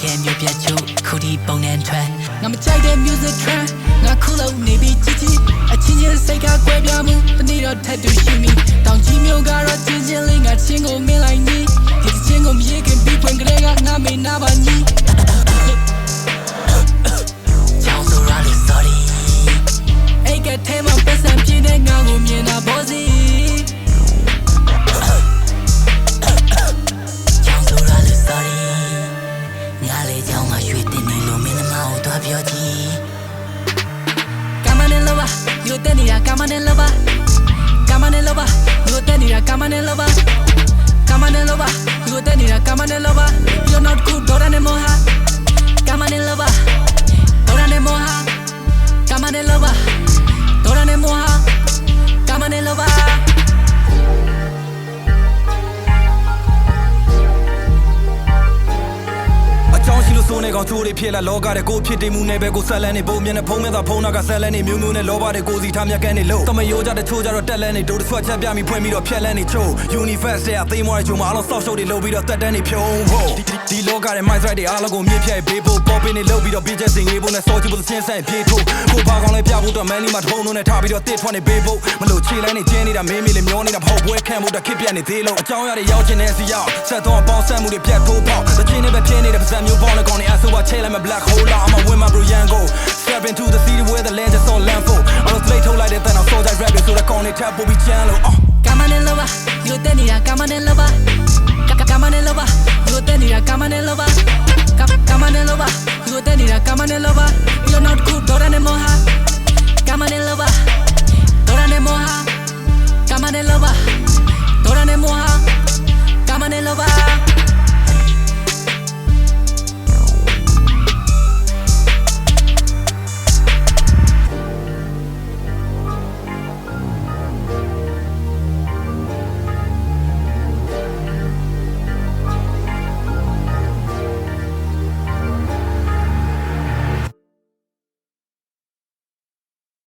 တဲ့မျိုးပြတ်ချို့ခုဒီပုံနဲ့ထွက်ငါမကြိုက်တဲ့ music trend ငါခုလုံးနေပြီးကြည့်အချင်းချင်းစိတ်ကကွဲပြားမှုတနေ့တော့ထပ်တူရှိမိတောင်ကြီးမျိုးကတော့ချင်းချင်းလေးငါချင်းကိုမင်းလိုက်ညီဒီချင်းကိုမြေခင်ပြီးဖွင့်ကလေးကငါမေးနာပါညီချောင်းဆိုရလို့ sorry အိတ်ကထဲမှာပတ်စံပြင်းတဲ့ငါကိုမြင်တာဘောစီချောင်းဆိုရလို့ sorry ငါလေးချောင်းမှာရွှေတင်နေလို့မင်းမအောင်တော့ပြောကြည့်Come on and love, you tell me, come on and love, come on and love, you tell me, come on and love, come on and love, you tell me, come on and love, you're not good, don't anymore, come on and love, don't anymore, come on and love, don't anymore, come on and love.ဆိုနေကောင်ချိုးတွေဖြစ်လာလောကတဲ့ကိုဖြစ်တည်မှုနဲ့ပဲကိုဆက်လန်းနေပုံမြင်တဲ့ဖုံးမဲ့သာဖုံးနာကဆက်လန်းနေမျိုးမျိုးနဲ့လောဘတဲ့ကိုစီထားမြက်ကန်နေလို့တမယိုးကြတဲ့ချိုးကြတော့တက်လန်းနေဒိုးတစ်ဆွတ်ချက်ပြမိဖွင့်ပြီးတော့ဖြက်လန်းနေချိုး Universe ရဲ့အသေးမွားတဲ့ချိုးမှာအလုံးဆောက်ရှုပ်တွေလုပ်ပြီးတော့တက်တန်းနေဖြုံးဖို့ဒီလောကတဲ့ mind right တွေအားလုံးကိုမြင့်ဖြတ်ပေးဖို့ပေါ်ပင်းနေလုပ်ပြီးတော့ BJ စင်ရေးဖို့နဲ့စောချဖို့ချင်းဆိုင်ပြေးဖို့ကိုဘာကောင်လဲပြဖို့တော့ Manly မှာတပုံလုံးနဲ့ထားပြီးတော့တစ်ထွက်နေပေးဖို့မလို့ခြေလိုင်းနေကျင်းနေတာမင်းမီလေးမျောနေတာပေါ့ပွဲခံဖို့တော့ခစ်ပြတ်နေသေးလို့အကြောင်းရတဲ့ရောက်ချင်တဲ့စီရောက်ဆက်တော့ပေါင်းဆက်မှုတွေပြတ်ထိုးပေါက်တချင်းနဲ့ပဲဖြစ်နေတဲ့ပါဇက်မျိုးပေါင်းနဲ့ကောင်နေအဆိုပါချဲလိုက်မဲ့ black hole I'ma win my bro Yango step into the city where the land is all landfall I was late hold like that then I saw that rap so that con it tap will be channel come on and love you tell me come on and love come on and love you tell me come on and love come on and love you tell me come on and love you're not good don't anymore come on and love don't anymore come on and love don't anymore